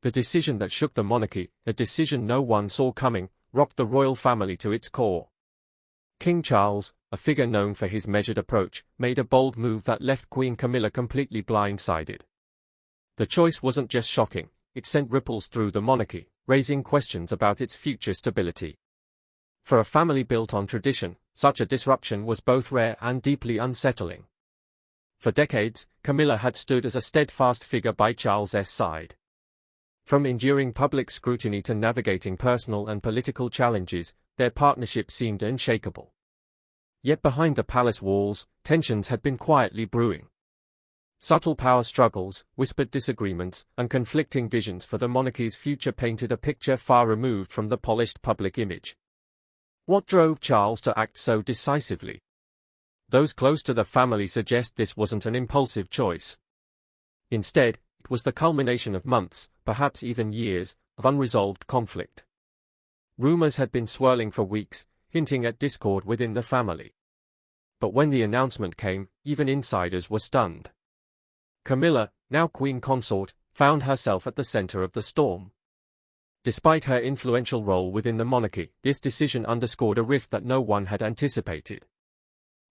The decision that shook the monarchy, a decision no one saw coming, rocked the royal family to its core. King Charles, a figure known for his measured approach, made a bold move that left Queen Camilla completely blindsided. The choice wasn't just shocking, it sent ripples through the monarchy, raising questions about its future stability. For a family built on tradition, such a disruption was both rare and deeply unsettling. For decades, Camilla had stood as a steadfast figure by Charles's side. From enduring public scrutiny to navigating personal and political challenges, their partnership seemed unshakable. Yet behind the palace walls, tensions had been quietly brewing. Subtle power struggles, whispered disagreements, and conflicting visions for the monarchy's future painted a picture far removed from the polished public image. What drove Charles to act so decisively? Those close to the family suggest this wasn't an impulsive choice. Instead, it was the culmination of months, perhaps even years, of unresolved conflict. Rumors had been swirling for weeks, hinting at discord within the family. But when the announcement came, even insiders were stunned. Camilla, now queen consort, found herself at the center of the storm. Despite her influential role within the monarchy, this decision underscored a rift that no one had anticipated.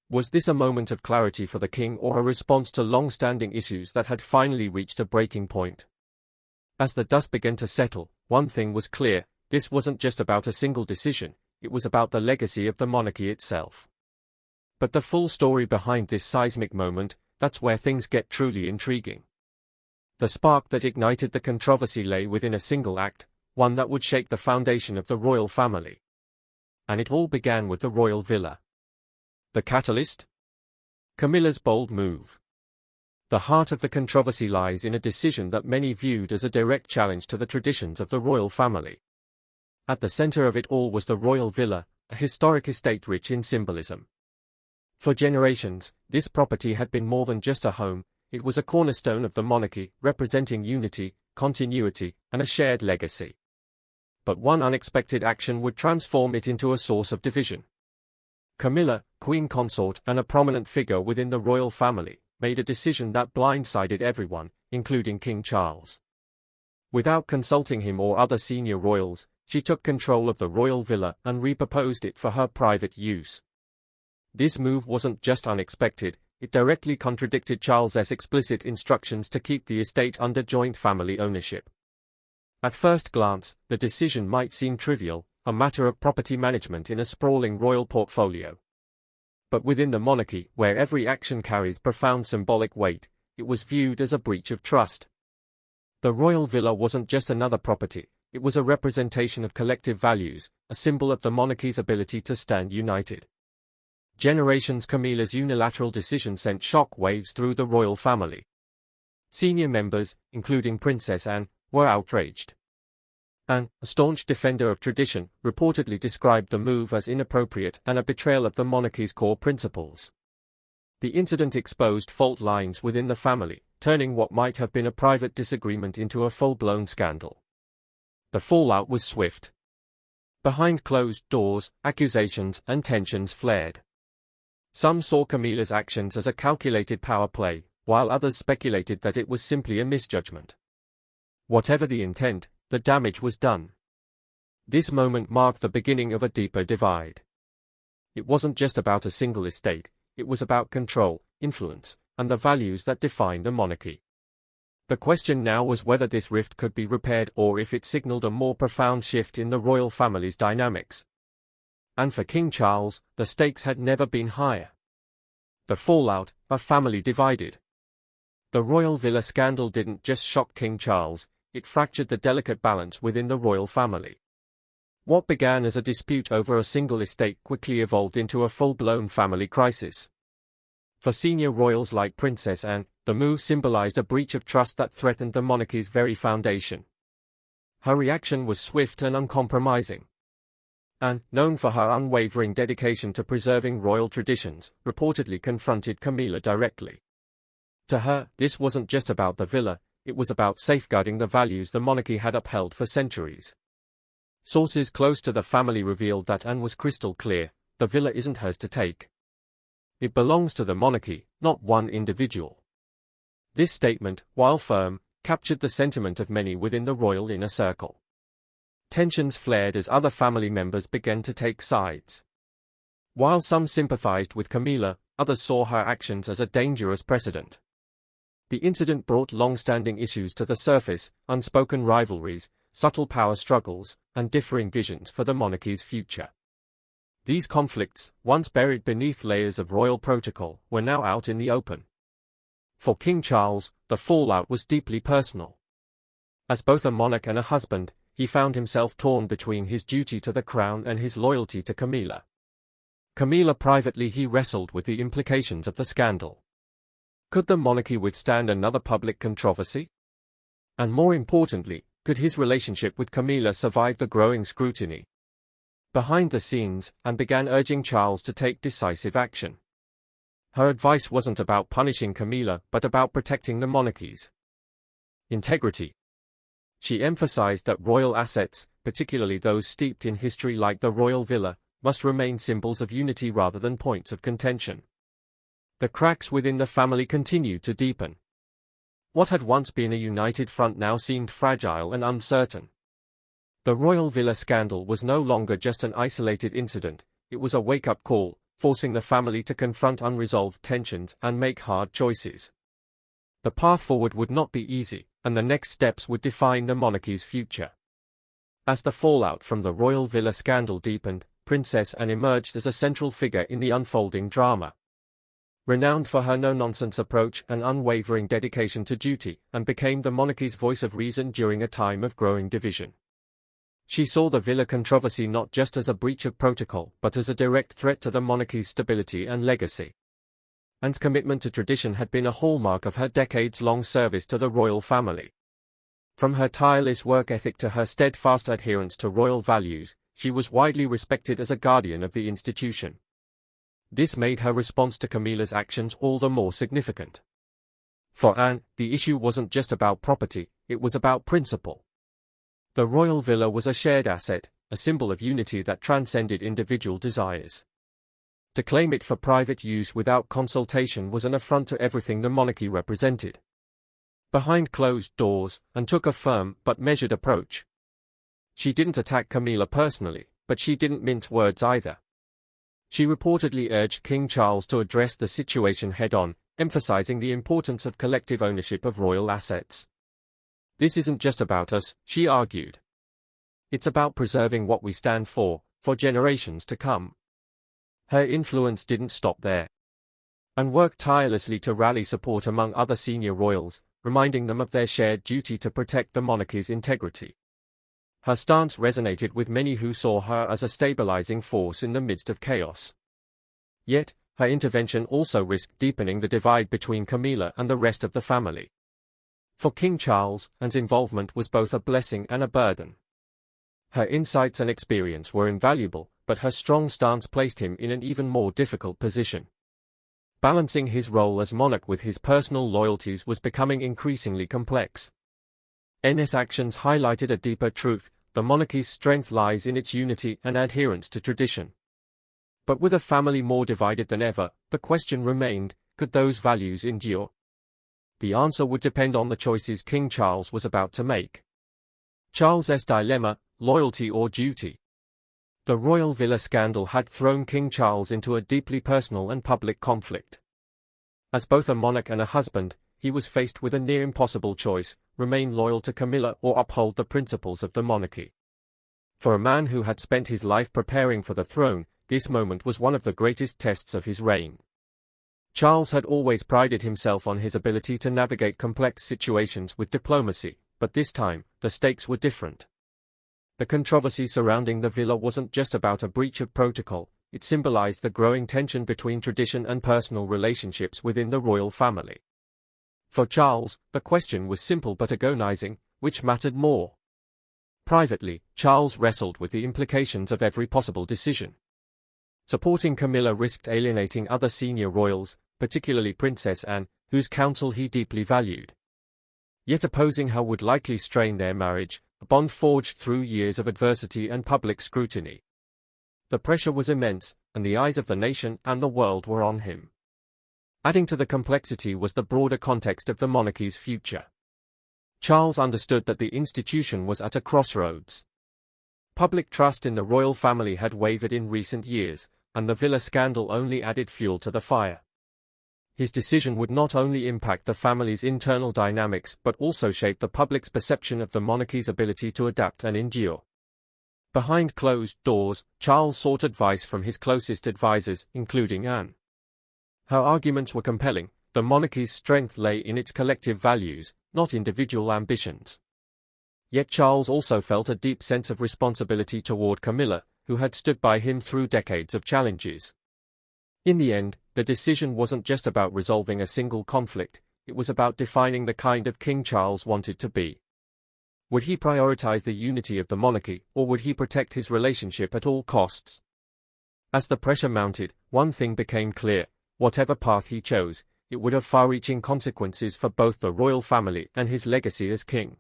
Was this a moment of clarity for the king or a response to long-standing issues that had finally reached a breaking point? As the dust began to settle, one thing was clear: this wasn't just about a single decision, it was about the legacy of the monarchy itself. But the full story behind this seismic moment, that's where things get truly intriguing. The spark that ignited the controversy lay within a single act, one that would shake the foundation of the royal family. And it all began with the royal villa. The catalyst? Camilla's bold move. The heart of the controversy lies in a decision that many viewed as a direct challenge to the traditions of the royal family. At the center of it all was the royal villa, a historic estate rich in symbolism. For generations, this property had been more than just a home, it was a cornerstone of the monarchy, representing unity, continuity, and a shared legacy. But one unexpected action would transform it into a source of division. Camilla, queen consort and a prominent figure within the royal family, made a decision that blindsided everyone, including King Charles. Without consulting him or other senior royals, she took control of the royal villa and repurposed it for her private use. This move wasn't just unexpected, it directly contradicted Charles's explicit instructions to keep the estate under joint family ownership. At first glance, the decision might seem trivial, a matter of property management in a sprawling royal portfolio. But within the monarchy, where every action carries profound symbolic weight, it was viewed as a breach of trust. The royal villa wasn't just another property, it was a representation of collective values, a symbol of the monarchy's ability to stand united. Generations Camilla's unilateral decision sent shock waves through the royal family. Senior members, including Princess Anne, were outraged. Anne, a staunch defender of tradition, reportedly described the move as inappropriate and a betrayal of the monarchy's core principles. The incident exposed fault lines within the family, turning what might have been a private disagreement into a full-blown scandal. The fallout was swift. Behind closed doors, accusations and tensions flared. Some saw Camilla's actions as a calculated power play, while others speculated that it was simply a misjudgment. Whatever the intent, the damage was done. This moment marked the beginning of a deeper divide. It wasn't just about a single estate, it was about control, influence, and the values that defined the monarchy. The question now was whether this rift could be repaired or if it signaled a more profound shift in the royal family's dynamics. And for King Charles, the stakes had never been higher. The fallout, a family divided. The royal villa scandal didn't just shock King Charles, it fractured the delicate balance within the royal family. What began as a dispute over a single estate quickly evolved into a full-blown family crisis. For senior royals like Princess Anne, the move symbolized a breach of trust that threatened the monarchy's very foundation. Her reaction was swift and uncompromising. Anne, known for her unwavering dedication to preserving royal traditions, reportedly confronted Camilla directly. To her, this wasn't just about the villa, it was about safeguarding the values the monarchy had upheld for centuries. Sources close to the family revealed that Anne was crystal clear: the villa isn't hers to take. It belongs to the monarchy, not one individual. This statement, while firm, captured the sentiment of many within the royal inner circle. Tensions flared as other family members began to take sides. While some sympathized with Camilla, others saw her actions as a dangerous precedent. The incident brought long-standing issues to the surface: unspoken rivalries, subtle power struggles, and differing visions for the monarchy's future. These conflicts, once buried beneath layers of royal protocol, were now out in the open. For King Charles, the fallout was deeply personal. As both a monarch and a husband, he found himself torn between his duty to the crown and his loyalty to Camilla. Privately he wrestled with the implications of the scandal. Could the monarchy withstand another public controversy? And more importantly, could his relationship with Camilla survive the growing scrutiny? Behind the scenes, Anne began urging Charles to take decisive action. Her advice wasn't about punishing Camilla, but about protecting the monarchy's integrity. She emphasized that royal assets, particularly those steeped in history like the royal villa, must remain symbols of unity rather than points of contention. The cracks within the family continued to deepen. What had once been a united front now seemed fragile and uncertain. The royal villa scandal was no longer just an isolated incident, it was a wake-up call, forcing the family to confront unresolved tensions and make hard choices. The path forward would not be easy, and the next steps would define the monarchy's future. As the fallout from the royal villa scandal deepened, Princess Anne emerged as a central figure in the unfolding drama. Renowned for her no-nonsense approach and unwavering dedication to duty, Anne became the monarchy's voice of reason during a time of growing division. She saw the villa controversy not just as a breach of protocol, but as a direct threat to the monarchy's stability and legacy. Anne's commitment to tradition had been a hallmark of her decades-long service to the royal family. From her tireless work ethic to her steadfast adherence to royal values, she was widely respected as a guardian of the institution. This made her response to Camilla's actions all the more significant. For Anne, the issue wasn't just about property, it was about principle. The royal villa was a shared asset, a symbol of unity that transcended individual desires. To claim it for private use without consultation was an affront to everything the monarchy represented. Behind closed doors, Anne took a firm but measured approach. She didn't attack Camilla personally, but she didn't mince words either. She reportedly urged King Charles to address the situation head-on, emphasizing the importance of collective ownership of royal assets. This isn't just about us, she argued. It's about preserving what we stand for generations to come. Her influence didn't stop there. Anne worked tirelessly to rally support among other senior royals, reminding them of their shared duty to protect the monarchy's integrity. Her stance resonated with many who saw her as a stabilizing force in the midst of chaos. Yet, her intervention also risked deepening the divide between Camilla and the rest of the family. For King Charles, Anne's involvement was both a blessing and a burden. Her insights and experience were invaluable, but her strong stance placed him in an even more difficult position. Balancing his role as monarch with his personal loyalties was becoming increasingly complex. Anne's actions highlighted a deeper truth: the monarchy's strength lies in its unity and adherence to tradition. But with a family more divided than ever, the question remained, could those values endure? The answer would depend on the choices King Charles was about to make. Charles's dilemma: loyalty or duty. The royal villa scandal had thrown King Charles into a deeply personal and public conflict. As both a monarch and a husband, he was faced with a near-impossible choice: remain loyal to Camilla or uphold the principles of the monarchy. For a man who had spent his life preparing for the throne, this moment was one of the greatest tests of his reign. Charles had always prided himself on his ability to navigate complex situations with diplomacy, but this time, the stakes were different. The controversy surrounding the villa wasn't just about a breach of protocol, it symbolized the growing tension between tradition and personal relationships within the royal family. For Charles, the question was simple but agonizing: which mattered more? Privately, Charles wrestled with the implications of every possible decision. Supporting Camilla risked alienating other senior royals, particularly Princess Anne, whose counsel he deeply valued. Yet opposing her would likely strain their marriage, a bond forged through years of adversity and public scrutiny. The pressure was immense, and the eyes of the nation and the world were on him. Adding to the complexity was the broader context of the monarchy's future. Charles understood that the institution was at a crossroads. Public trust in the royal family had wavered in recent years, and the villa scandal only added fuel to the fire. His decision would not only impact the family's internal dynamics but also shape the public's perception of the monarchy's ability to adapt and endure. Behind closed doors, Charles sought advice from his closest advisors, including Anne. Her arguments were compelling. The monarchy's strength lay in its collective values, not individual ambitions. Yet Charles also felt a deep sense of responsibility toward Camilla, who had stood by him through decades of challenges. In the end, the decision wasn't just about resolving a single conflict, it was about defining the kind of king Charles wanted to be. Would he prioritize the unity of the monarchy, or would he protect his relationship at all costs? As the pressure mounted, one thing became clear: whatever path he chose, it would have far-reaching consequences for both the royal family and his legacy as king.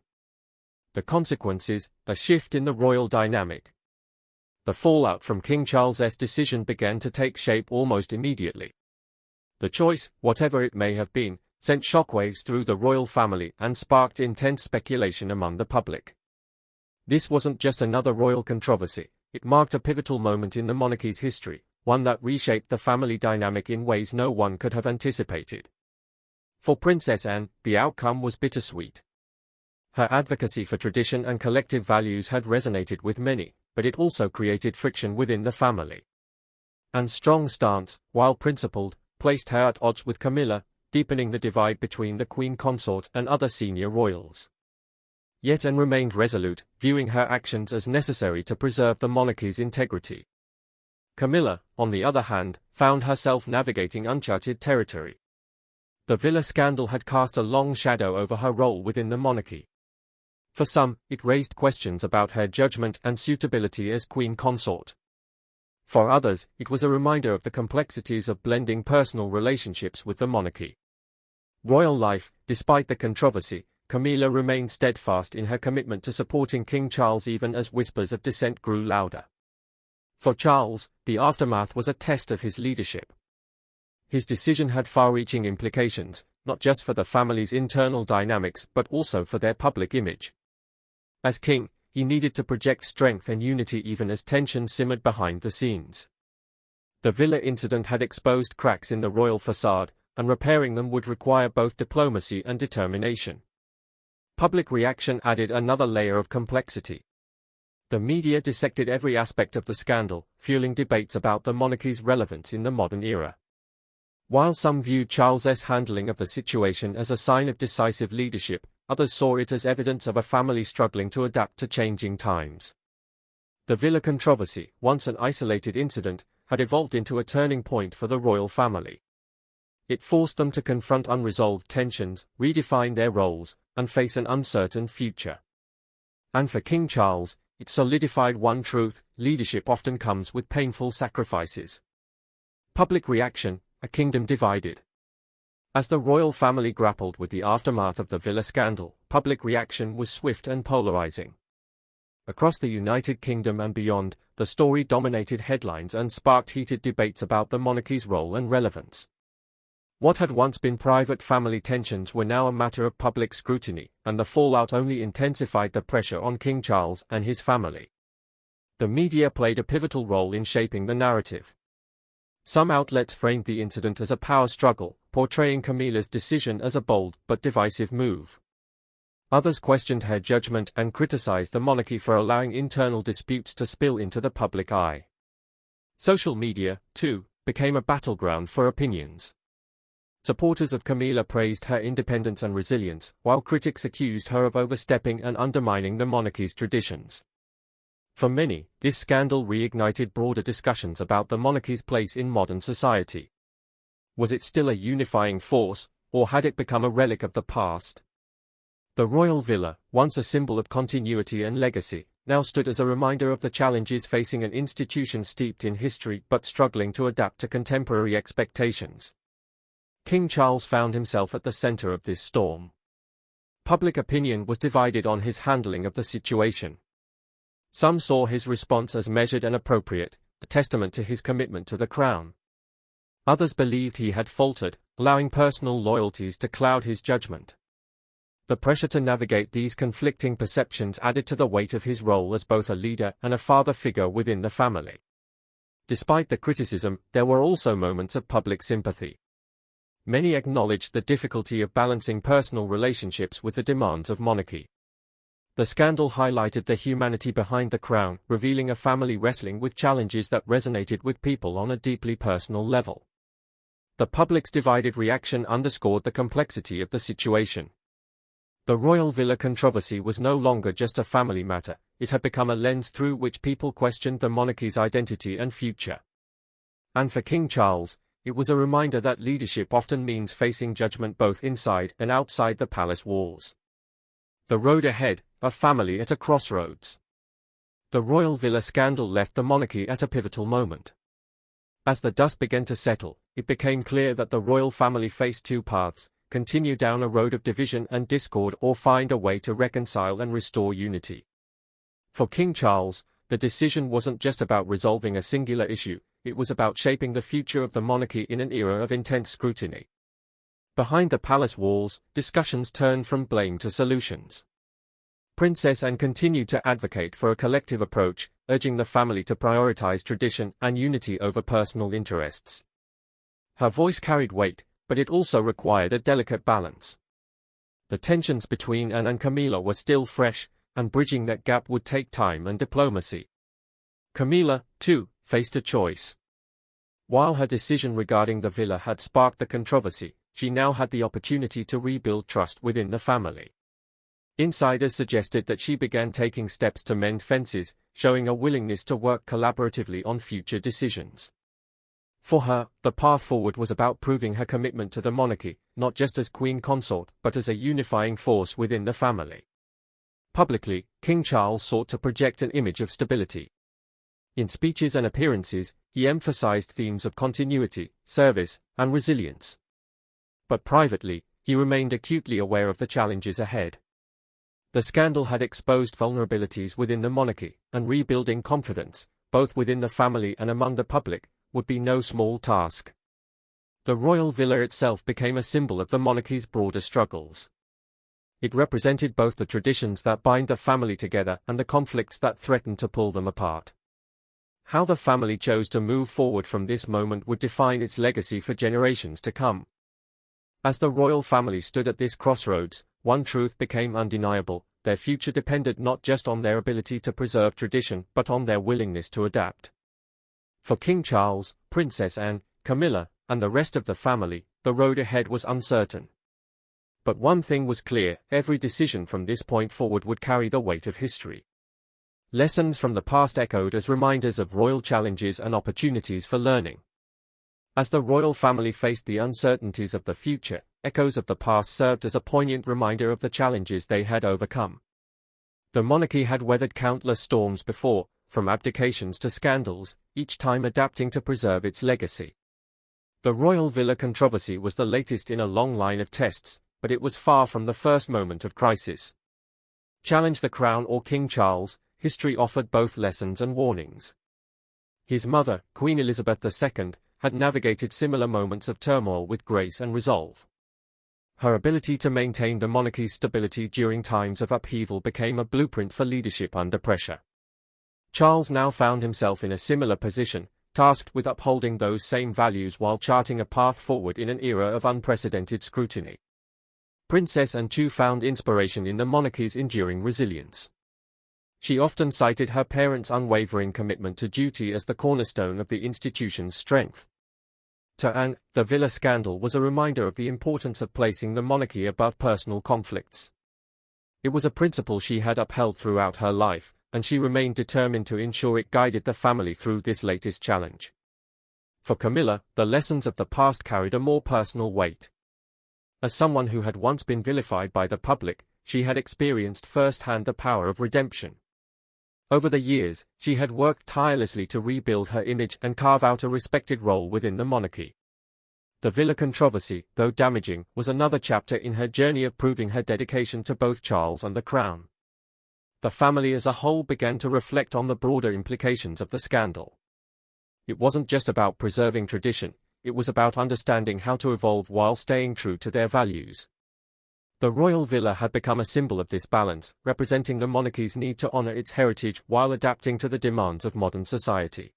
The consequences: a shift in the royal dynamic. The fallout from King Charles's decision began to take shape almost immediately. The choice, whatever it may have been, sent shockwaves through the royal family and sparked intense speculation among the public. This wasn't just another royal controversy, it marked a pivotal moment in the monarchy's history, one that reshaped the family dynamic in ways no one could have anticipated. For Princess Anne, the outcome was bittersweet. Her advocacy for tradition and collective values had resonated with many, but it also created friction within the family. Anne's strong stance, while principled, placed her at odds with Camilla, deepening the divide between the Queen Consort and other senior royals. Yet Anne remained resolute, viewing her actions as necessary to preserve the monarchy's integrity. Camilla, on the other hand, found herself navigating uncharted territory. The villa scandal had cast a long shadow over her role within the monarchy. For some, it raised questions about her judgment and suitability as Queen Consort. For others, it was a reminder of the complexities of blending personal relationships with the monarchy. Royal life, despite the controversy, Camilla remained steadfast in her commitment to supporting King Charles even as whispers of dissent grew louder. For Charles, the aftermath was a test of his leadership. His decision had far-reaching implications, not just for the family's internal dynamics but also for their public image. As king, he needed to project strength and unity even as tension simmered behind the scenes. The villa incident had exposed cracks in the royal facade, and repairing them would require both diplomacy and determination. Public reaction added another layer of complexity. The media dissected every aspect of the scandal, fueling debates about the monarchy's relevance in the modern era. While some viewed Charles's handling of the situation as a sign of decisive leadership, others saw it as evidence of a family struggling to adapt to changing times. The villa controversy, once an isolated incident, had evolved into a turning point for the royal family. It forced them to confront unresolved tensions, redefine their roles, and face an uncertain future. And for King Charles, it solidified one truth: leadership often comes with painful sacrifices. Public reaction: a kingdom divided. As the royal family grappled with the aftermath of the villa scandal, public reaction was swift and polarizing. Across the United Kingdom and beyond, the story dominated headlines and sparked heated debates about the monarchy's role and relevance. What had once been private family tensions were now a matter of public scrutiny, and the fallout only intensified the pressure on King Charles and his family. The media played a pivotal role in shaping the narrative. Some outlets framed the incident as a power struggle, portraying Camilla's decision as a bold but divisive move. Others questioned her judgment and criticized the monarchy for allowing internal disputes to spill into the public eye. Social media, too, became a battleground for opinions. Supporters of Camilla praised her independence and resilience, while critics accused her of overstepping and undermining the monarchy's traditions. For many, this scandal reignited broader discussions about the monarchy's place in modern society. Was it still a unifying force, or had it become a relic of the past? The royal villa, once a symbol of continuity and legacy, now stood as a reminder of the challenges facing an institution steeped in history but struggling to adapt to contemporary expectations. King Charles found himself at the center of this storm. Public opinion was divided on his handling of the situation. Some saw his response as measured and appropriate, a testament to his commitment to the crown. Others believed he had faltered, allowing personal loyalties to cloud his judgment. The pressure to navigate these conflicting perceptions added to the weight of his role as both a leader and a father figure within the family. Despite the criticism, there were also moments of public sympathy. Many acknowledged the difficulty of balancing personal relationships with the demands of monarchy. The scandal highlighted the humanity behind the crown, revealing a family wrestling with challenges that resonated with people on a deeply personal level. The public's divided reaction underscored the complexity of the situation. The royal villa controversy was no longer just a family matter, it had become a lens through which people questioned the monarchy's identity and future. And for King Charles, it was a reminder that leadership often means facing judgment both inside and outside the palace walls. The road ahead, a family at a crossroads. The royal villa scandal left the monarchy at a pivotal moment. As the dust began to settle, it became clear that the royal family faced two paths: continue down a road of division and discord, or find a way to reconcile and restore unity. For King Charles, the decision wasn't just about resolving a singular issue, it was about shaping the future of the monarchy in an era of intense scrutiny. Behind the palace walls, discussions turned from blame to solutions. Princess Anne continued to advocate for a collective approach, urging the family to prioritize tradition and unity over personal interests. Her voice carried weight, but it also required a delicate balance. The tensions between Anne and Camilla were still fresh, and bridging that gap would take time and diplomacy. Camilla, too, faced a choice. While her decision regarding the villa had sparked the controversy, she now had the opportunity to rebuild trust within the family. Insiders suggested that she began taking steps to mend fences, showing a willingness to work collaboratively on future decisions. For her, the path forward was about proving her commitment to the monarchy, not just as queen consort, but as a unifying force within the family. Publicly, King Charles sought to project an image of stability. In speeches and appearances, he emphasized themes of continuity, service, and resilience. But privately, he remained acutely aware of the challenges ahead. The scandal had exposed vulnerabilities within the monarchy, and rebuilding confidence, both within the family and among the public, would be no small task. The royal villa itself became a symbol of the monarchy's broader struggles. It represented both the traditions that bind the family together and the conflicts that threatened to pull them apart. How the family chose to move forward from this moment would define its legacy for generations to come. As the royal family stood at this crossroads, one truth became undeniable: their future depended not just on their ability to preserve tradition, but on their willingness to adapt. For King Charles, Princess Anne, Camilla, and the rest of the family, the road ahead was uncertain. But one thing was clear: every decision from this point forward would carry the weight of history. Lessons from the past echoed as reminders of royal challenges and opportunities for learning. As the royal family faced the uncertainties of the future, echoes of the past served as a poignant reminder of the challenges they had overcome. The monarchy had weathered countless storms before, from abdications to scandals, each time adapting to preserve its legacy. The royal villa controversy was the latest in a long line of tests, but it was far from the first moment of crisis. Challenge the crown or King Charles, history offered both lessons and warnings. His mother, Queen Elizabeth II, had navigated similar moments of turmoil with grace and resolve. Her ability to maintain the monarchy's stability during times of upheaval became a blueprint for leadership under pressure. Charles now found himself in a similar position, tasked with upholding those same values while charting a path forward in an era of unprecedented scrutiny. Princess Anne too found inspiration in the monarchy's enduring resilience. She often cited her parents' unwavering commitment to duty as the cornerstone of the institution's strength. To Anne, the villa scandal was a reminder of the importance of placing the monarchy above personal conflicts. It was a principle she had upheld throughout her life, and she remained determined to ensure it guided the family through this latest challenge. For Camilla, the lessons of the past carried a more personal weight. As someone who had once been vilified by the public, she had experienced firsthand the power of redemption. Over the years, she had worked tirelessly to rebuild her image and carve out a respected role within the monarchy. The villa controversy, though damaging, was another chapter in her journey of proving her dedication to both Charles and the crown. The family as a whole began to reflect on the broader implications of the scandal. It wasn't just about preserving tradition, it was about understanding how to evolve while staying true to their values. The royal villa had become a symbol of this balance, representing the monarchy's need to honor its heritage while adapting to the demands of modern society.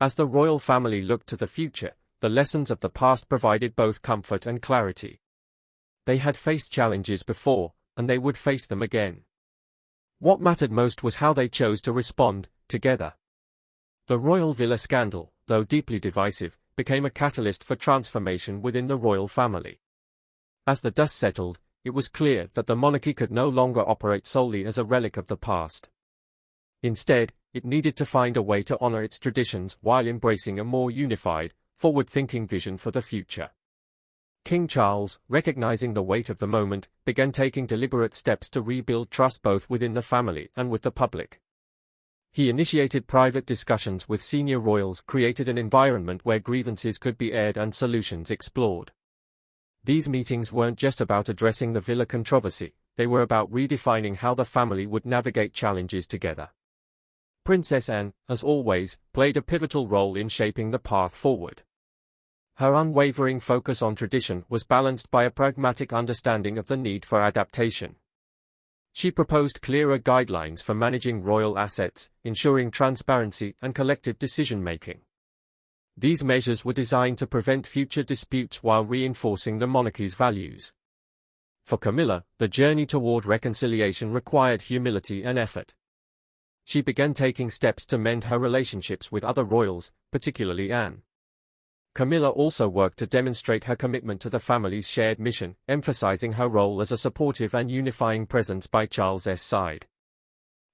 As the royal family looked to the future, the lessons of the past provided both comfort and clarity. They had faced challenges before, and they would face them again. What mattered most was how they chose to respond, together. The royal villa scandal, though deeply divisive, became a catalyst for transformation within the royal family. As the dust settled, it was clear that the monarchy could no longer operate solely as a relic of the past. Instead, it needed to find a way to honor its traditions while embracing a more unified, forward-thinking vision for the future. King Charles, recognizing the weight of the moment, began taking deliberate steps to rebuild trust both within the family and with the public. He initiated private discussions with senior royals, created an environment where grievances could be aired and solutions explored. These meetings weren't just about addressing the villa controversy, they were about redefining how the family would navigate challenges together. Princess Anne, as always, played a pivotal role in shaping the path forward. Her unwavering focus on tradition was balanced by a pragmatic understanding of the need for adaptation. She proposed clearer guidelines for managing royal assets, ensuring transparency and collective decision-making. These measures were designed to prevent future disputes while reinforcing the monarchy's values. For Camilla, the journey toward reconciliation required humility and effort. She began taking steps to mend her relationships with other royals, particularly Anne. Camilla also worked to demonstrate her commitment to the family's shared mission, emphasizing her role as a supportive and unifying presence by Charles's side.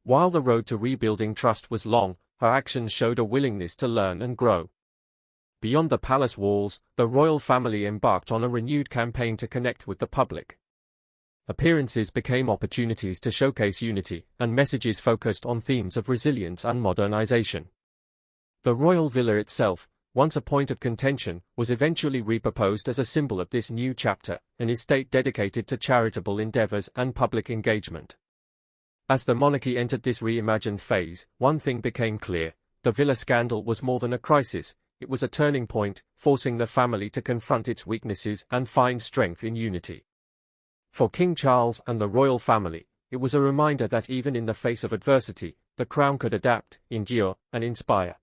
While the road to rebuilding trust was long, her actions showed a willingness to learn and grow. Beyond the palace walls, the royal family embarked on a renewed campaign to connect with the public. Appearances became opportunities to showcase unity, and messages focused on themes of resilience and modernization. The royal villa itself, once a point of contention, was eventually repurposed as a symbol of this new chapter, an estate dedicated to charitable endeavors and public engagement. As the monarchy entered this reimagined phase, one thing became clear: the villa scandal was more than a crisis, it was a turning point, forcing the family to confront its weaknesses and find strength in unity. For King Charles and the royal family, it was a reminder that even in the face of adversity, the crown could adapt, endure, and inspire.